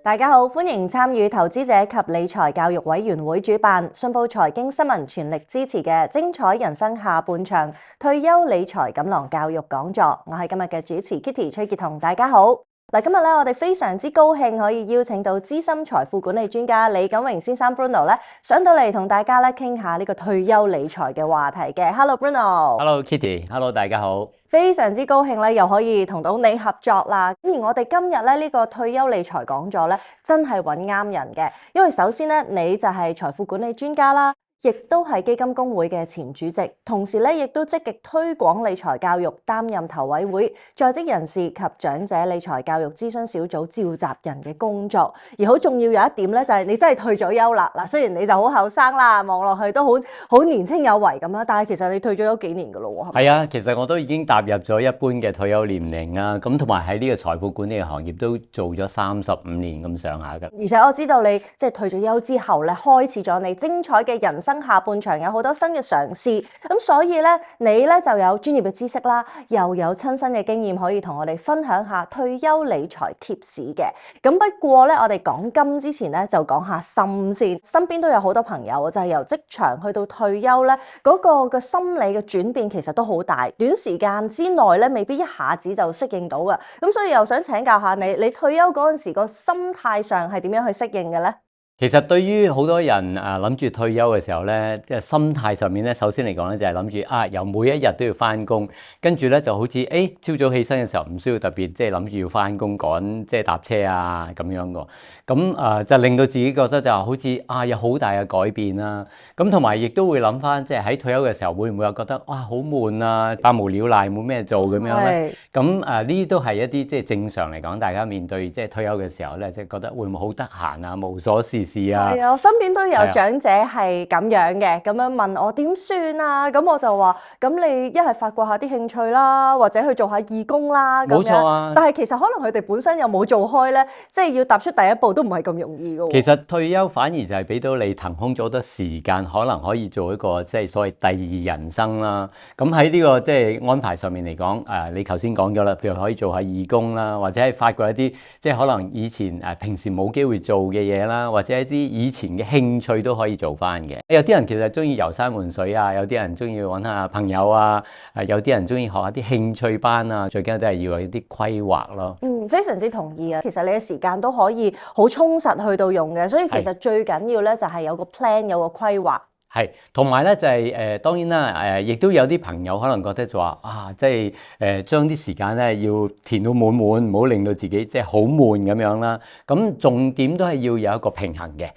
大家好，歡迎參與投資者及理財教育委員會主辦、信報財經新聞全力支持嘅精彩人生下半場退休理財錦囊教育講座。我係今日嘅主持 Kitty 崔潔彤，大家好。嗱，今日咧我哋非常之高興可以邀請到資深財富管理專家李錦榮先生 Bruno 咧上到嚟同大家咧傾下呢個退休理財嘅話題嘅。Hello Bruno。Hello Kitty。Hello 大家好。非常之高興咧，又可以同到你合作啦。而我哋今日咧呢個退休理財講座咧，真係揾啱人嘅，因為首先咧你就係財富管理專家啦。亦都係基金公會嘅前主席，同時咧亦都積極推廣理財教育，擔任投委會在職人士及長者理財教育諮詢小組召集人嘅工作。而好重要有一點咧，就係你真係退咗休啦。嗱，雖然你就好後生啦，望落去都好年青有為咁啦，但係其實你退咗有幾年噶咯喎。係啊，其實我都已經踏入咗一般嘅退休年齡啊，咁同埋喺呢個財富管理嘅行業都做咗35年咁上下噶。而且我知道你即係退咗休之後咧，開始咗你精彩嘅人生下半場，有好多新嘅嘗試，咁所以咧你咧就有專業嘅知識啦，又有親身嘅經驗可以同我哋分享下退休理財貼士嘅。咁不過咧，我哋講金之前咧就講下心先。身邊都有好多朋友就係由職場去到退休咧，嗰個嘅心理嘅轉變其實都好大，短時間之內咧未必一下子就適應到嘅。咁所以又想請教下你，你退休嗰陣時個心態上係點樣去適應嘅咧？其實對於好多人諗住退休嘅時候咧，即係心態上面咧，首先嚟講咧就係諗住由每一日都要翻工，跟住咧就好似朝早起身嘅時候唔需要特別即係諗住要翻工趕即係搭車啊咁樣個，咁就令到自己覺得就好似有好大嘅改變啦。咁同埋亦都會諗翻即係喺退休嘅時候會唔會覺得好悶啊，百無聊賴冇咩做咁樣咧？咁呢啲都係一啲即係正常嚟講，大家面對即係退休嘅時候咧，即係覺得會唔會好得閒啊，無所事事啊？係啊，我身邊都有長者係咁樣嘅，咁樣問我點算啊？咁我就話：咁你一係發掘下啲興趣啦，或者去做下義工啦。冇錯啊！但係其實可能佢哋本身又冇做開咧，即係要踏出第一步都唔係咁容易㗎喎。其實退休反而就係俾到你騰空咗好多時間，可能可以做一個即係所謂第二人生啦。咁喺呢個即係安排上面嚟講，你頭先講咗啦，譬如可以做下義工啦，或者係發掘一啲即係可能以前平時冇機會做嘅嘢啦，或者一啲以前嘅興趣都可以做翻嘅。有啲人其實中意遊山玩水啊，有啲人中意揾下朋友啊，有啲人中意學下啲興趣班啊，最緊要都係要有一啲規劃咯。非常之同意啊！其實你嘅時間都可以好充實去到用嘅，所以其實最緊要咧就係有個 plan， 有個規劃。係，同埋咧就係當然啦，亦都有啲朋友可能覺得就話即係將啲時間咧要填到滿滿，唔好令到自己即係好悶咁樣啦。咁重點都係要有一個平衡嘅，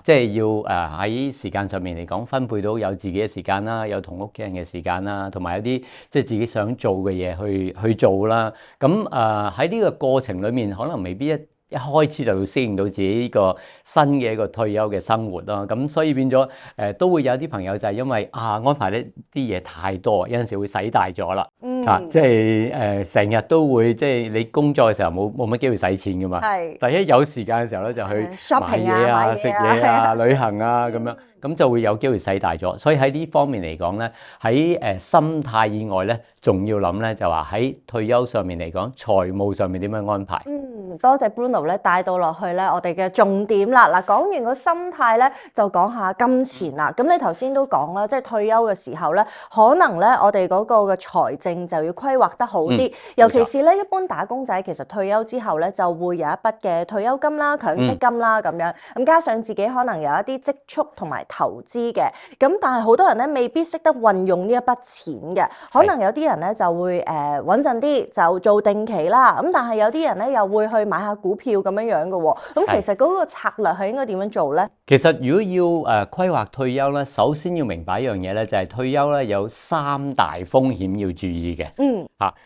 即係要喺時間上面嚟講分配到有自己嘅時間啦，有同屋企人嘅時間啦，同埋有啲即係自己想做嘅嘢去做啦。咁喺呢個過程裡面，可能未必一開始就要適應到自己呢個新嘅一個退休嘅生活咯，咁所以變咗都會有啲朋友就係因為安排呢啲嘢太多，有陣時會使大咗啦，即係成日都會即係你工作嘅時候冇乜機會使錢噶嘛，但係一有時間嘅時候咧就去買嘢啊、食嘢啊、旅行啊咁樣，咁就會有機會使大咗。所以喺呢方面嚟講咧，喺心態以外咧，仲要諗咧就話喺退休上面嚟講，財務上面點樣安排？多謝 Bruno 咧帶到落去咧，我哋嘅重點啦。嗱，講完個心態咧，就講下金錢啦。咁你頭先都講啦，即係退休嘅時候咧，可能咧我哋嗰個嘅財政就要規劃得好啲。尤其是咧，一般打工仔其實退休之後咧，就會有一筆嘅退休金啦、強積金啦咁樣。咁加上自己可能有一啲積蓄同埋投資嘅。咁但係好多人咧未必識得運用呢一筆錢嘅。可能有啲人咧就會穩陣啲就做定期啦。咁但係有啲人咧又會去買下股票咁樣樣嘅喎，咁其實嗰個策略係應該點樣做咧？其實如果要規劃退休咧，首先要明白一樣嘢咧，就係退休咧有3大風險要注意嘅。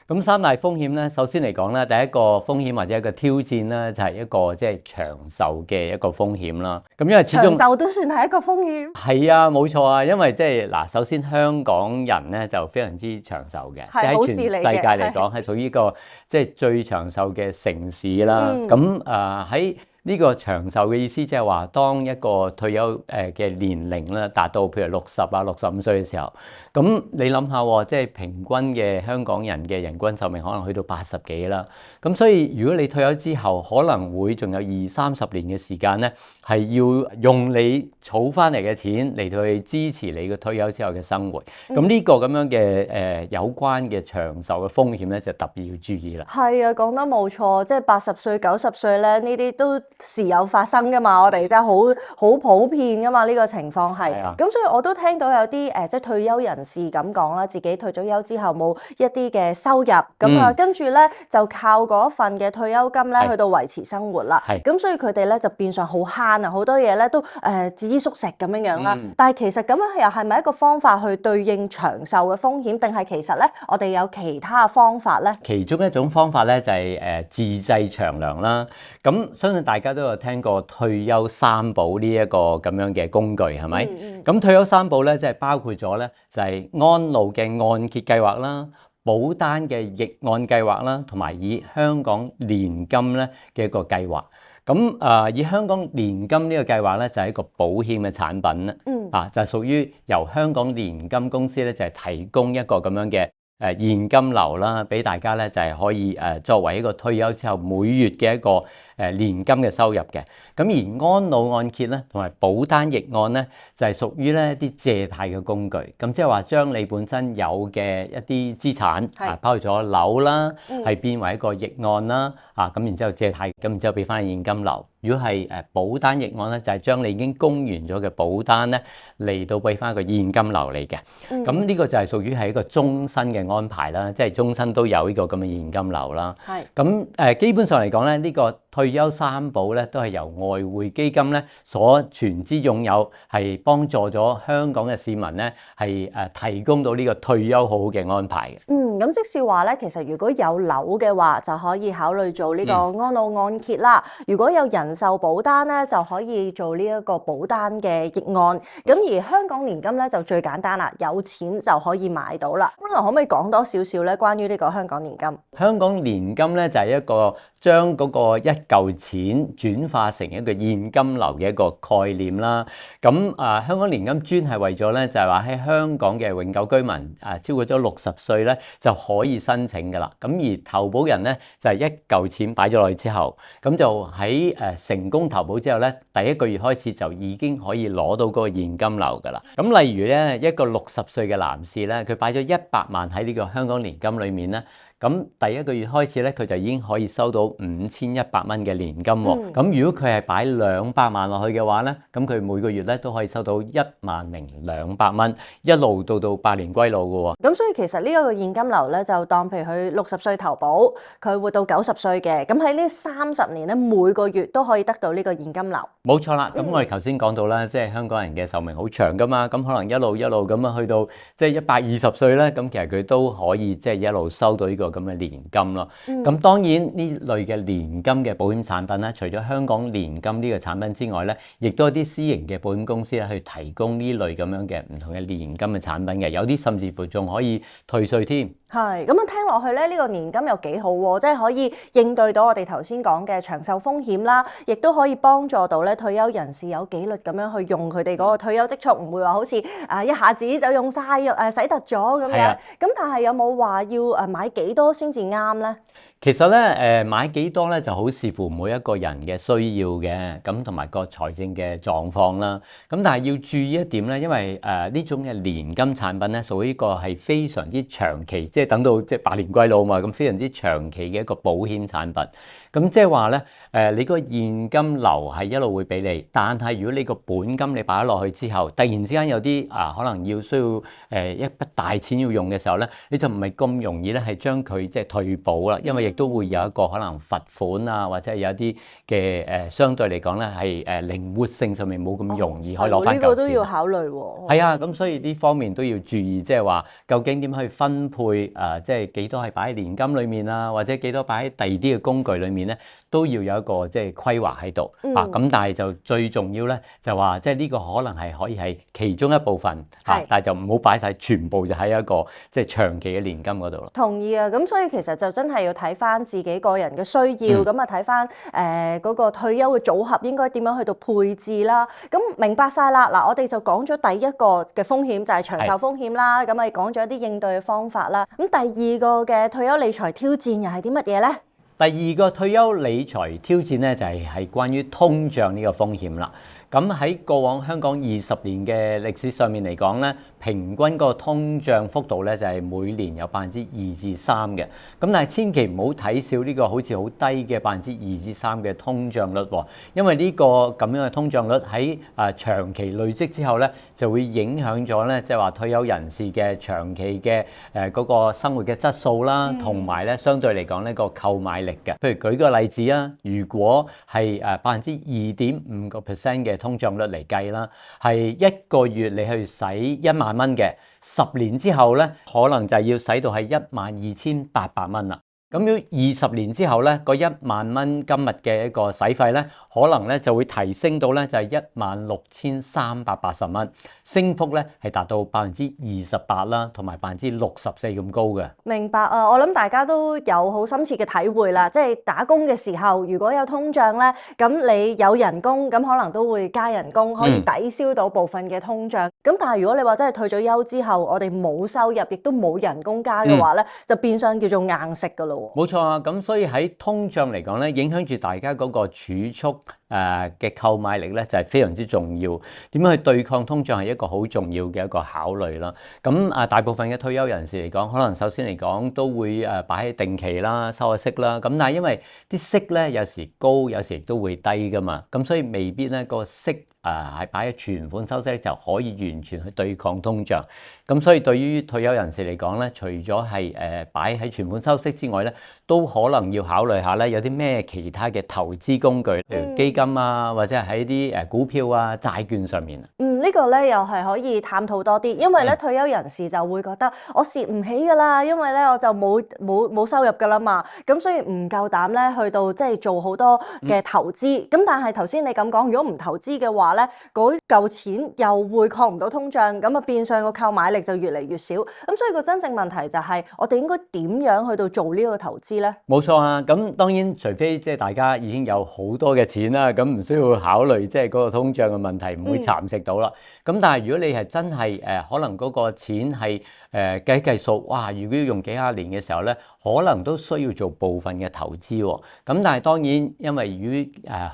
咁3大風險咧，首先嚟講咧，第一個風險或者一個挑戰咧，就係一個即係長壽嘅一個風險啦。咁因為始終長壽都算係一個風險。係啊，冇錯啊，因為即係嗱，首先香港人咧就非常之長壽嘅，即係喺全世界嚟講係屬於一個即係最長壽嘅城市啦。咁喺呢個長壽嘅意思即係話，當一個退休嘅年齡咧達到譬如60啊、65歲嘅時候，咁你諗下喎，即係平均嘅香港人嘅人均壽命可能去到80幾啦。咁所以如果你退休之後，可能會仲有20-30年嘅時間咧，係要用你儲翻嚟嘅錢嚟到去支持你嘅退休之後嘅生活。咁呢個咁樣嘅有關嘅長壽嘅風險咧，就特別要注意啦。係啊，講得冇錯，即係80歲、90歲咧，呢啲都時有發生噶嘛，我哋真係好普遍噶嘛，呢個情況係。咁所以我都聽到有啲即係退休人士咁講啦，自己退咗休之後冇一啲嘅收入，咁啊跟住咧就靠嗰份嘅退休金咧去到維持生活啦。咁所以佢哋咧就變相好慳啊，好多嘢咧都節衣縮食咁樣樣啦。但係其實咁樣又係咪一個方法去對應長壽嘅風險，定係其實咧我哋有其他嘅方法咧？其中一種方法咧就係自製長糧啦。咁相信大家都有聽過退休三寶呢一個咁樣嘅工具係咪？咁退休三寶咧即係包括咗咧就係安老嘅按揭計劃啦、保單嘅逆按計劃啦，同埋以香港年金咧嘅一個計劃。咁以香港年金呢個計劃咧就係一個保險嘅產品啦。就係屬於由香港年金公司咧就係提供一個咁樣嘅現金流啦，俾大家咧就係可以作為一個退休之後每月嘅一個年金嘅收入嘅。咁而安老按揭咧同埋保單逆按咧就係屬於咧一啲借貸嘅工具。咁即係話將你本身有嘅一啲資產包括咗樓啦，係變為一個逆按啦。咁然之後借貸，咁然之後俾翻現金流。如果係保單逆按咧，就係將你已經供完咗嘅保單咧嚟到俾翻一個現金流嚟嘅。咁呢個就係屬於係一個終身嘅安排啦，即係終身都有呢個咁嘅現金流啦。咁基本上嚟講咧，呢個退休三寶咧都係由外匯基金咧所全資擁有，係幫助咗香港嘅市民咧係提供到呢個退休好好嘅安排嘅。咁即是話咧，其實如果有樓嘅話，就可以考慮做呢個安老按揭啦。如果有人壽保單咧，就可以做呢一個保單嘅逆按。咁而香港年金咧就最簡單啦，有錢就可以買到啦。可唔可以講多少少咧關於呢個香港年金？香港年金咧就係一個將嗰個一嚿錢轉化成一個現金流嘅一個概念啦。咁香港年金專係為咗咧就係話喺香港嘅永久居民超過咗60歲咧就可以申請㗎啦。咁而投保人咧就係一嚿錢擺咗落去之後，咁就喺成功投保之後咧，第一個月開始就已經可以攞到嗰個現金流㗎啦。咁例如咧一個60歲嘅男士咧，佢擺咗100萬喺呢個香港年金裏面咧。咁第一個月開始咧，佢就已經可以收到5100蚊嘅年金喎。咁如果佢係擺200萬落去嘅話咧，咁佢每個月咧都可以收到10200蚊，一路到百年歸老嘅喎。咁所以其實呢一個現金流咧，就當譬如佢60歲投保，佢活到90歲嘅，咁喺呢30年咧，每個月都可以得到呢個現金流。冇錯啦。咁我哋頭先講到啦，即係香港人嘅壽命好長噶嘛，咁可能一路咁樣去到即係120歲咧，咁其實佢都可以即係一路收到呢個咁嘅年金咯。咁當然呢類嘅年金嘅保險產品咧，除咗香港年金呢個產品之外咧，亦都有啲私營嘅保險公司咧去提供呢類咁樣嘅唔同嘅年金嘅產品嘅，有啲甚至乎仲可以退稅添。係咁樣聽落去咧，呢個年金又幾好喎，即係可以應對到我哋頭先講嘅長壽風險啦，亦都可以幫助到咧退休人士有紀律咁樣去用佢哋嗰個退休積蓄，唔會話好似一下子就用晒使突咗咁樣。咁但係有冇話要買幾多先至啱咧？其實咧，買幾多咧就好視乎每一個人嘅需要嘅，咁同埋個財政嘅狀況啦。咁但係要注意一點咧，因為呢種嘅年金產品咧，屬於一個係非常之長期，即係等到即係百年歸老嘛，咁非常之長期嘅一個保險產品。咁即係話咧，你個現金流係一路會俾你，但係如果你個本金你擺咗落去之後，突然之間有啲可能需要一筆大錢要用嘅時候咧，你就唔係咁容易咧係將佢即係退保啦，因為亦都會有一個可能罰款啊，或者係有一啲嘅相對嚟講咧係靈活性上面冇咁容易可以攞翻嚿錢。呢個都要考慮喎。係啊，咁所以呢方面都要注意，即係話究竟點去分配即係幾多係擺喺年金裏面啊，或者幾多擺喺第二啲嘅工具裏面咧，都要有一個即係規劃喺度。咁但係就最重要咧，就話即係呢個可能係可以係其中一部分，但係就唔好擺晒全部就喺一個即係長期嘅年金嗰度咯。同意啊，咁所以其實就真係要睇翻翻自己個人嘅需要，咁啊睇翻嗰個退休嘅組合應該點樣去到配置啦。咁明白晒啦，嗱我哋就講咗第一個嘅風險就係長壽風險啦，咁啊講咗一啲應對嘅方法啦。咁第二個嘅退休理財挑戰又係啲乜嘢咧？第二個退休理財挑戰咧就係關於通脹呢個風險啦。咁喺過往香港20年嘅歷史上面嚟講咧，平均個通脹幅度咧就係每年有2%至3%嘅。咁但係千祈唔好睇少呢個好似好低嘅2%至3%嘅通脹率喎，因為呢個咁樣嘅通脹率喺長期累積之後咧，就會影響咗咧，即係話退休人士嘅長期嘅嗰個生活嘅質素啦，同埋咧相對嚟講呢個購買力嘅。譬如舉個例子啊，如果係2.5%嘅通脹率嚟計啦，係一個月你去使1萬蚊嘅，10年之後咧，可能就要使到係12,800蚊啦。咁要20年之後咧，個1萬蚊今日嘅一個使費咧，可能咧就會提升到咧就係16,380蚊，升幅咧係達到28%啦，同埋64%咁高嘅。明白啊！我諗大家都有好深切嘅體會啦，即係打工嘅時候，如果有通脹咧，咁你有人工，咁可能都會加人工，可以抵消到部分嘅通脹。咁但係如果你話真係退咗休之後，我哋冇收入，亦都冇人工加嘅話咧，就變相叫做硬食噶咯。冇錯啊，咁所以喺通脹嚟講咧，影響住大家嗰個儲蓄嘅購買力咧，就係非常之重要。點樣去對抗通脹係一個好重要嘅一個考慮啦。咁大部分嘅退休人士嚟講，可能首先嚟講都會擺喺定期啦，收下息啦。咁但係因為啲息咧有時高，有時亦都會低噶嘛，咁所以未必咧個息係擺喺存款收息就可以完全去對抗通脹。咁所以對於退休人士嚟講咧，除咗係擺喺存款收息之外咧，都可能要考慮下咧，有啲咩其他嘅投資工具，譬如基金啊，或者係喺啲股票啊、債券上面。呢個咧又係可以探討多啲，因為咧退休人士就會覺得我蝕唔起㗎啦，因為咧我就冇收入㗎啦嘛，咁所以唔夠膽咧去到即係做好多嘅投資。咁但係頭先你咁講，如果唔投資嘅話咧，嗰嚿錢又會抗唔到通脹，咁啊變相個購買力就越嚟越少。咁所以個真正問題就係我哋應該點樣去到做呢個投資咧？冇錯啊，咁當然除非即係大家已經有好多嘅錢啦，咁唔需要考慮即係嗰個通脹嘅問題，唔會蠶食到啦。咁但係如果你係真係可能嗰個錢係計數，哇！如果要用幾廿年嘅時候咧，可能都需要做部分嘅投資喎。咁但係當然，因為如果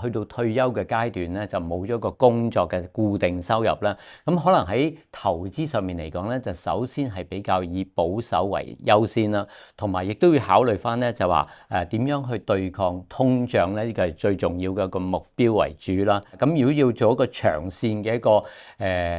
去到退休嘅階段咧，就冇咗個工作嘅固定收入啦。咁可能喺投資上面嚟講咧，就首先係比較以保守為優先啦，同埋亦都要考慮翻咧就話點樣去對抗通脹咧，呢個係最重要嘅一個目標為主啦。咁如果要做一個長線嘅一個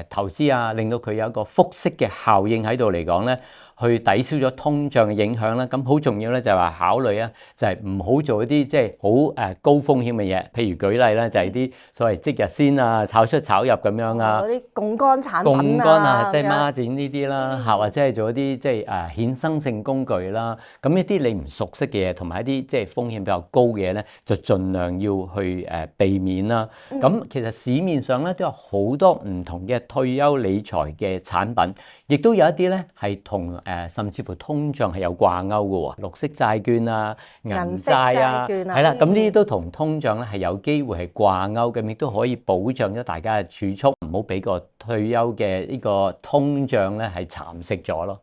投資啊，令到佢有一個複息嘅效應喺度嚟講咧，去抵消咗通脹嘅影響啦。咁好重要咧，就係話考慮啊，就係唔好做一啲即係好高風險嘅嘢。譬如舉例咧，就係啲所謂即日先啊、炒出炒入咁樣啊，嗰啲槓桿產品槓桿啊，即係孖展呢啲啦，或者係做一啲即係衍生性工具啦。咁一啲你唔熟悉嘅嘢，同埋一啲即係風險比較高嘅嘢咧，就盡量要去避免啦。咁其實市面上咧都有好多唔同嘅退休理財嘅產品，亦都有一啲咧係同甚至乎通脹係有掛鈎嘅喎，綠色債券啊、銀債啊，係啦，咁呢啲都同通脹咧係有機會係掛鈎嘅，亦都可以保障咗大家嘅儲蓄，唔好俾個退休嘅呢個通脹咧係蠶食咗咯。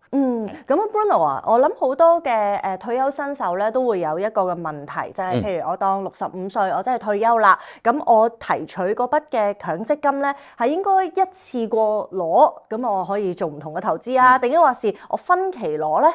咁啊 Bruno 啊，我諗好多嘅退休新手咧都會有一個嘅問題，就係譬如我當65歲，我真係退休啦，咁我提取嗰筆嘅強積金咧係應該一次過攞，咁我可以做唔同嘅投資啊，定抑或是我分期攞咧？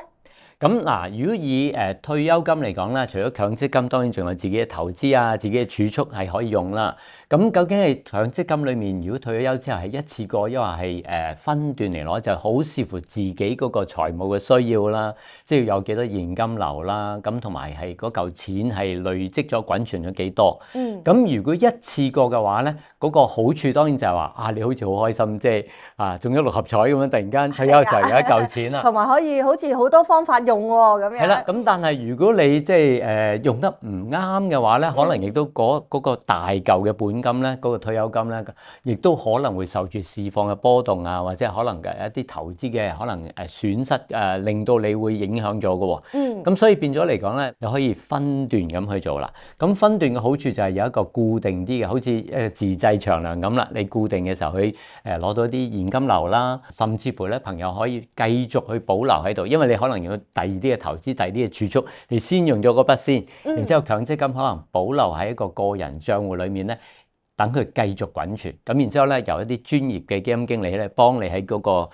咁嗱，如果以退休金嚟講咧，除咗強積金，當然仲有自己嘅投資啊、自己嘅儲蓄係可以用啦。咁究竟係強積金裏面，如果退咗休之後係一次過，抑或係分段嚟攞，就好視乎自己嗰個財務嘅需要啦，即係有幾多現金流啦，咁同埋係嗰嚿錢係累積咗滾存咗幾多。咁如果一次過嘅話咧，嗰個好處當然就係話你好似好開心，即係中咗6合彩咁樣，突然間退休嘅時候有一嚿錢啦，同埋可以好似好多方法用用喎，咁樣。係啦，咁但係如果你即係用得唔啱嘅話咧，可能亦都嗰個大嚿嘅本金咧，嗰個退休金咧，亦都可能會受住市況嘅波動啊，或者可能嘅一啲投資嘅可能損失令到你會影響咗嘅喎。咁所以變咗嚟講咧，你可以分段咁去做啦。咁分段嘅好處就係有一個固定啲嘅，好似一個自製長糧咁啦。你固定嘅時候去攞到啲現金流啦，甚至乎咧朋友可以繼續去保留喺度，因為你可能要第二啲嘅投資、第二啲嘅儲蓄，你先用咗嗰筆先，然之後強積金可能保留喺一個個人帳戶裡面咧。等佢繼續滾存，咁然之後咧，由一啲專業嘅基金經理咧，幫你喺嗰個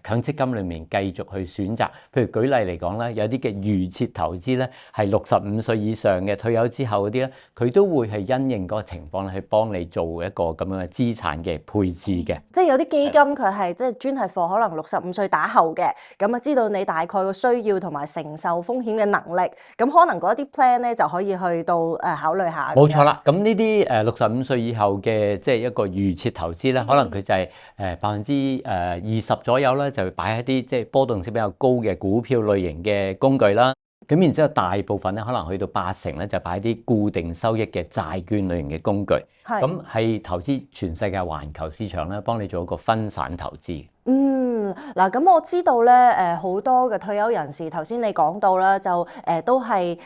強積金裏面繼續去選擇。譬如舉例嚟講咧，有啲嘅預設投資咧，係65歲以上嘅退休之後嗰啲咧，佢都會係因應嗰個情況咧，去幫你做一個咁樣嘅資產嘅配置嘅。即係有啲基金佢係即係專係貨可能65歲打後嘅，咁啊知道你大概個需要同埋承受風險嘅能力，咁可能嗰啲 plan 咧就可以去到考慮下。冇錯啦，咁呢啲65歲以後嘅即係一個預設投資咧，可能佢就係20%左右咧，就擺喺啲即係波動性比較高嘅股票類型嘅工具啦。咁然之後大部分咧，可能去到80%咧，就擺啲固定收益嘅債券類型嘅工具。咁係投資全世界環球市場咧，幫你做一個分散投資。嗱，咁我知道咧，好多嘅退休人士，頭先你講到啦，就都係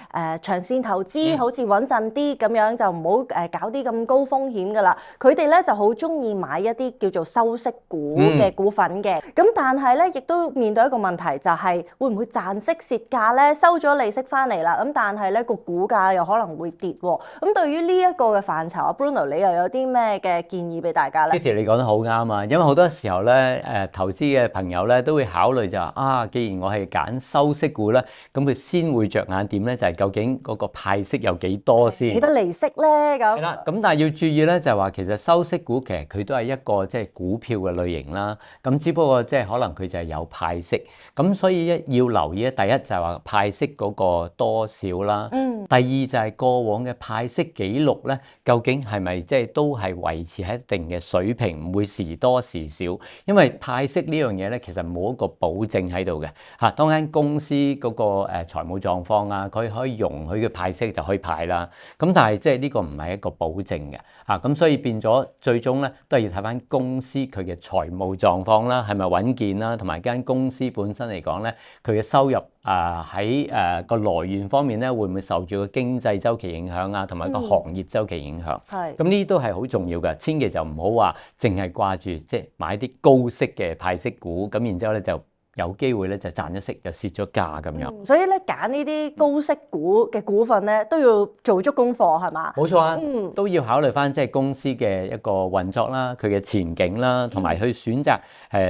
長線投資，好似穩陣啲咁樣，就唔好搞啲咁高風險噶啦。佢哋咧就好中意買一啲叫做收息股嘅股份嘅。咁但係咧，亦都面對一個問題，就係會唔會賺息蝕價咧？收咗利息翻嚟啦，咁但係咧個股價又可能會跌喎。咁對於呢一個嘅範疇，阿 Bruno 你又有啲咩嘅建議俾大家咧 Kitty 你講得好啱啊，因為好多時候咧投資嘅朋友咧都會考慮就話既然我係揀收息股咧，咁佢先會着眼點咧就係究竟嗰個派息有幾多先？幾多利息咧？咁係啦，咁但係要注意咧就係話其實收息股其實佢都係一個即係股票嘅類型啦，咁只不過即係可能佢就係有派息，咁所以要留意咧，第一就係話派息嗰個多少啦，第二就係過往嘅派息記錄咧，究竟係咪即係都係維持喺一定嘅水平，唔會時多時少，因為派息呢樣嘢咧其實冇一個保證喺度嘅嚇。當間公司嗰個財務狀況啊，佢可以容許嘅派息就可以派啦。咁但係即係呢個唔係一個保證嘅嚇。咁所以變咗最終咧都係要睇翻公司佢嘅財務狀況啦，係咪穩健啦，同埋間公司本身嚟講咧，佢嘅收入喺個來源方面咧，會唔會受住個經濟周期影響啊，同埋個行業周期影響？咁呢啲都係好重要嘅，千祈就唔好話淨係掛住即係買啲高息嘅派息股，咁然之後咧就有機會咧就賺咗息就蝕咗價咁樣。所以咧揀呢啲高息股嘅股份咧都要做足功課係嘛？冇錯啊，都要考慮翻即係公司嘅一個運作啦，佢嘅前景啦，同埋去選擇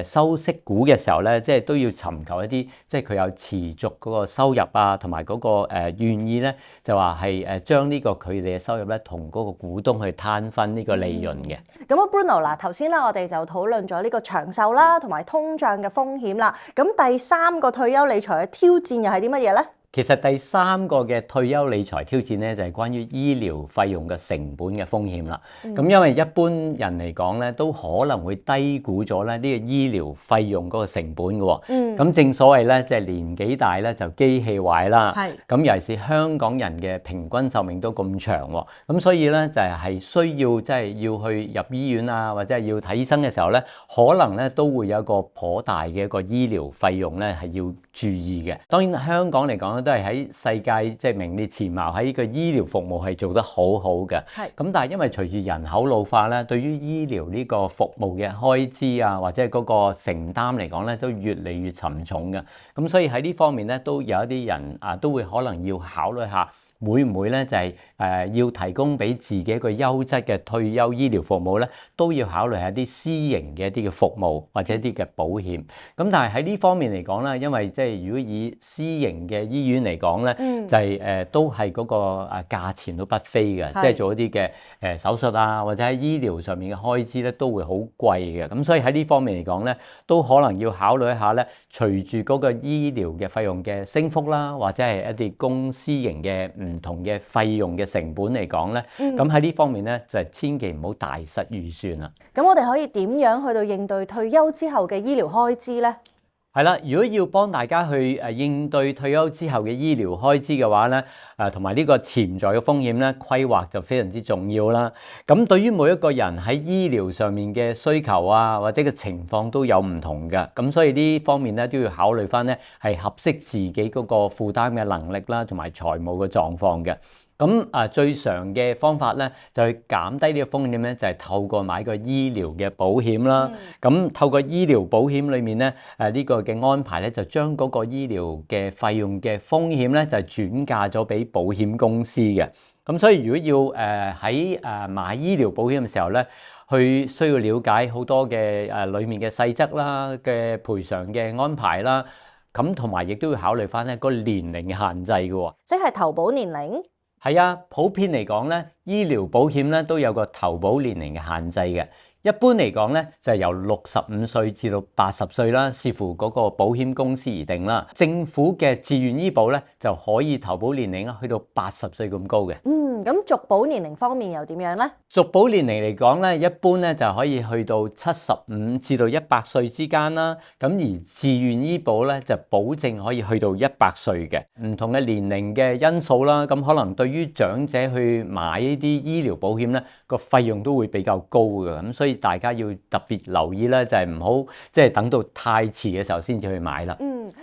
收息股嘅時候咧，即係都要尋求一啲即係佢有持續嗰個收入啊，同埋嗰個願意咧就話係將呢個佢哋嘅收入咧同嗰個股東去攤分呢個利潤嘅。咁啊 Bruno 嗱，頭先咧我哋就討論咗呢個長壽啦，同埋通脹嘅風險啦。咁第三個退休理財嘅挑戰又係啲乜嘢咧？其實第三個嘅退休理財挑戰咧，就係關於醫療費用嘅成本嘅風險啦。咁因為一般人嚟講咧，都可能會低估咗咧呢個醫療費用嗰個成本嘅喎。咁正所謂咧，即係年紀大咧就機器壞啦。咁尤其是香港人嘅平均壽命都咁長喎，咁所以咧就係需要即係要去入醫院啊，或者係要睇醫生嘅時候咧，可能咧都會有一個頗大嘅一個醫療費用咧係要注意嘅。當然香港嚟講咧，都係喺世界即係名列前茅，喺呢個醫療服務係做得好好嘅。咁但係因為隨住人口老化咧，對於醫療呢個服務嘅開支啊，或者係嗰個承擔嚟講咧，都越嚟越沉重嘅。咁所以喺呢方面咧，都有一啲人都會可能要考慮下。會唔會咧就係要提供俾自己一個優質嘅退休醫療服務咧，都要考慮下啲私營嘅一啲嘅服務或者一啲嘅保險。咁但係喺呢方面嚟講咧，因為即係如果以私營嘅醫院嚟講咧，就係都係嗰個價錢都不菲嘅，即係做一啲嘅手術啊，或者喺醫療上面嘅開支咧都會好貴嘅。咁所以喺呢方面嚟講咧，都可能要考慮一下咧，隨住嗰個醫療嘅費用嘅升幅啦，或者係一啲公私營嘅唔同嘅費用嘅成本嚟講咧，咁喺呢方面咧就係千祈唔好大失預算啦。咁我哋可以點樣去到應對退休之後嘅醫療開支咧？係啦，如果要幫大家去應對退休之後嘅醫療開支嘅話咧，同埋呢個潛在嘅風險咧，規劃就非常之重要啦。咁對於每一個人喺醫療上面嘅需求啊，或者嘅情況都有唔同嘅，咁所以呢方面咧都要考慮翻咧係合適自己嗰個負擔嘅能力啦，同埋財務嘅狀況嘅。咁最常嘅方法咧，就去減低呢個風險咧，就係透過買個醫療嘅保險啦。咁透過醫療保險裏面咧，呢個嘅安排咧，就將嗰個醫療嘅費用嘅風險咧，就轉嫁咗俾保險公司嘅。咁所以如果要喺買醫療保險嘅時候咧，去需要了解好多嘅裡面嘅細則啦、嘅賠償嘅安排啦，咁同埋亦都要考慮翻咧個年齡嘅限制嘅喎。即係投保年齡？係啊，普遍嚟講咧，醫療保險咧都有個投保年齡嘅限制嘅。一般嚟講咧，就係由65歲至到80歲啦，視乎嗰個保險公司而定啦。政府嘅自願醫保咧，就可以投保年齡去到80歲咁高嘅。咁續保年齡方面又點樣呢？續保年齡嚟講咧，一般咧就可以去到75至到100歲之間啦。咁而自願醫保咧就保證可以去到100歲嘅。唔同嘅年齡嘅因素啦，咁可能對於長者去買呢啲醫療保險咧，個費用都會比較高嘅。咁所以大家要特別留意咧，就係唔好即係等到太遲嘅時候先至去買啦。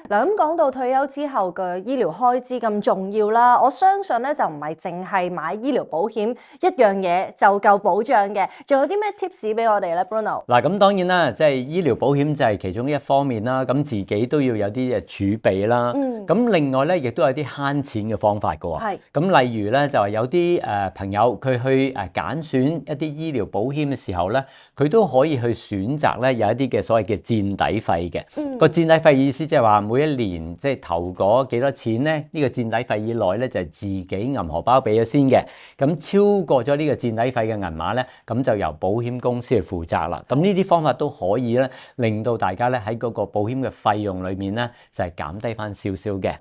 嗱，咁講到退休之後嘅醫療開支咁重要啦，我相信咧就唔係淨係買醫療保險一樣嘢就夠保障嘅，仲有啲咩 tips 俾我哋咧 Bruno？ 嗱，咁當然啦，即係醫療保險就係其中一方面啦，咁自己都要有啲儲備啦。咁另外咧，亦都有啲慳錢嘅方法嘅喎。係。咁例如咧，就係有啲朋友佢去揀選一啲醫療保險嘅時候咧，佢都可以去選擇咧有一啲嘅所謂嘅墊底費嘅。個墊底費意思即係話每一年即係投嗰幾多錢咧，呢個墊底費以內咧就係自己銀荷包俾咗先嘅。咁超過咗呢個墊底費嘅銀碼咧，咁就由保險公司去負責啦。咁呢啲方法都可以咧，令到大家咧喺嗰個保險嘅費用裏面咧，就係減低翻少少嘅。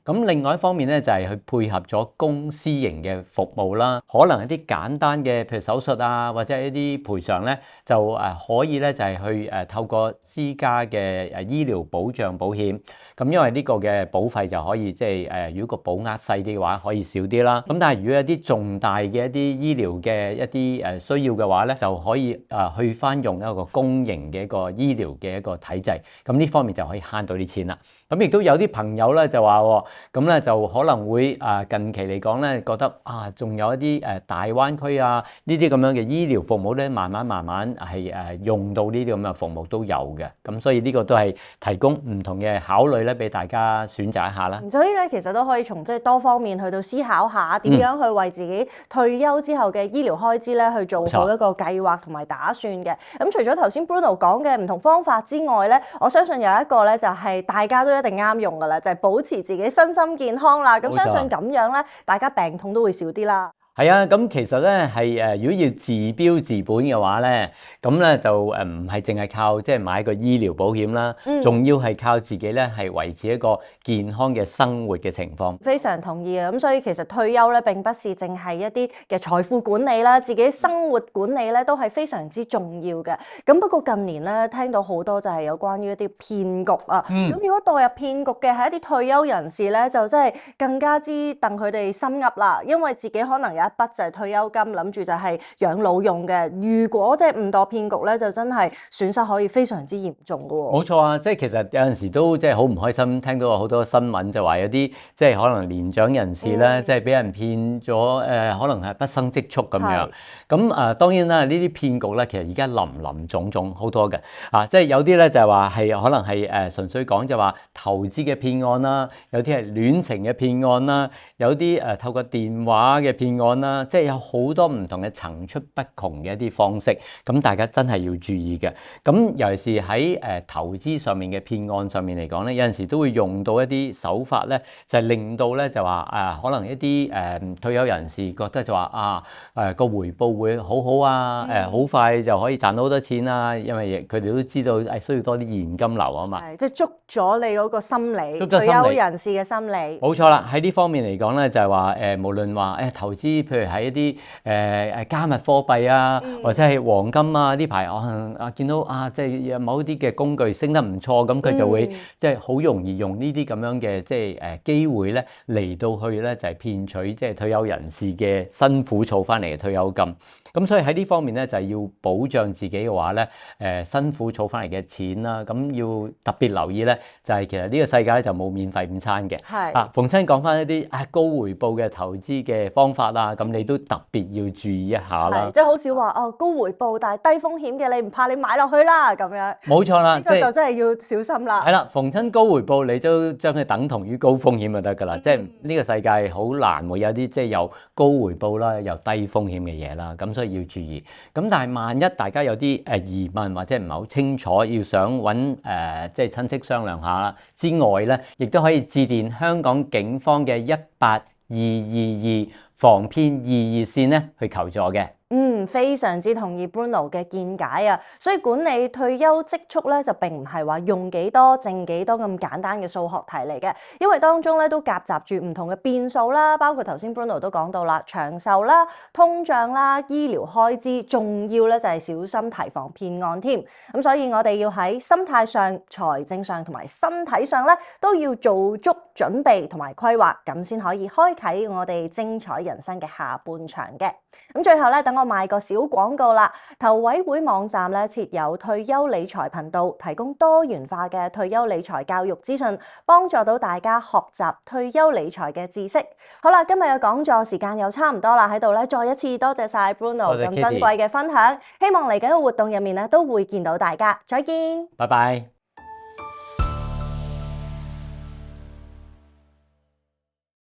咁另外一方面咧，就係去配合咗公私營嘅服務啦。可能一啲簡單嘅，譬如手術啊，或者一啲賠償咧，就可以咧就係去透過私家嘅醫療保障保險。咁因為呢個嘅保費就可以即係如果個保額細啲嘅話，可以少啲啦。咁但係如果有啲重大嘅一啲醫療嘅一啲需要嘅話咧，就可以去翻用一個公營嘅一個醫療嘅一個體制。咁呢方面就可以慳到啲錢啦。咁亦都有啲朋友咧就話咁咧就可能會近期嚟講咧覺得仲有一啲大灣區啊呢啲咁樣嘅醫療服務咧，慢慢係用到呢啲咁嘅服務都有嘅。咁所以呢個都係提供唔同嘅考慮咧，俾大家選擇一下啦。所以咧，其實都可以從即係多方面去到思考下點樣去為自己退休之後嘅醫療開支咧去做好一個計劃同埋打算嘅。咁除咗頭先 Bruno 講嘅唔同方法之外咧，我相信有一個咧就係大家都一定啱用噶啦，就係保持自己身心健康啦。咁相信咁樣咧，大家病痛都會少啲啦。係啊，咁其實咧係如果要治標治本嘅話咧，咁咧就唔係淨係靠即係買個醫療保險啦，仲要係靠自己咧係維持一個健康嘅生活嘅情況。非常同意啊！咁所以其實退休咧並不是淨係一啲嘅財富管理啦，自己生活管理咧都係非常之重要嘅。咁不過近年咧聽到好多就係有關於一啲騙局啊。咁如果墮入騙局嘅係一啲退休人士咧，就真係更加之戥佢哋心噏啦，因為自己可能有一筆就係退休金，諗住就係養老用嘅。如果即係誤墮騙局咧，就真係損失可以非常之嚴重嘅喎。冇錯啊，即係其實有陣時都即係好唔開心，聽到好多新聞就話有啲即係可能年長人士咧，即係俾人騙咗可能係畢生積蓄咁樣。咁當然啦，呢啲騙局咧，其實而家林總總好多嘅即係有啲咧就係話係可能係純粹講就話投資嘅騙案啦，有啲係戀情嘅騙案啦，有啲透過電話嘅騙案啦，即係有好多唔同嘅層出不窮嘅一啲方式，咁大家真係要注意嘅。咁尤其是喺投資上面嘅騙案上面嚟講咧，有陣時都會用到一啲手法咧，就係令到咧就話可能一啲退休人士覺得就話個回報會好好啊，好快就可以賺到好多錢啊，因為佢哋都知道需要多啲現金流啊嘛。即係捉咗你嗰個心理，捉咗心理，退休人士嘅心理。冇錯啦，喺呢方面嚟講咧，就係話無論話投資啲譬如喺一啲加密貨幣啊，或者係黃金啊呢排見到即係有某啲嘅工具升得唔錯，咁佢就會即係好容易用呢啲咁樣嘅即係機會咧嚟到去咧就係騙取即係退休人士嘅辛苦儲翻嚟嘅退休金。咁所以喺呢方面咧就係要保障自己嘅話咧，辛苦儲翻嚟嘅錢啦，咁要特別留意咧，就係其實呢個世界咧就冇免費午餐嘅。係逢親講翻一啲高回報嘅投資嘅方法啦，咁你都特別要注意一下啦。即係好少話高回報但係低風險嘅，你唔怕你買落去啦咁樣。冇錯啦，呢個就真係要小心啦。係啦，逢親高回報你都將佢等同於高風險就得㗎啦。即係呢個世界好難會有啲即係又高回報啦，又低風險嘅嘢啦，咁所以要注意。咁但係萬一大家有啲疑問或者唔係好清楚，要想揾即係親戚商量下之外咧，亦都可以致電香港警方嘅18222防騙22線咧去求助嘅。非常之同意 Bruno 嘅見解啊！所以管理退休積蓄咧，就並唔係話用幾多剩幾多咁簡單嘅數學題嚟嘅，因為當中咧都夾雜住唔同嘅變數啦，包括頭先 Bruno 都講到啦，長壽啦、通脹啦、醫療開支，仲要咧就係小心提防騙案添。咁所以我哋要喺心態上、財政上同埋身體上咧，都要做足準備同埋規劃，咁先可以開啟我哋精彩人生嘅下半場嘅。咁最後咧，等我賣個小廣告啦。投委會網站咧設有退休理財頻道，提供多元化嘅退休理財教育資訊，幫助到大家學習退休理財嘅知識。好啦，今日嘅講座時間又差唔多啦，喺度咧再一次多謝晒 Bruno 咁珍貴嘅分享。希望嚟緊嘅活動入面咧都會見到大家。再見，拜拜。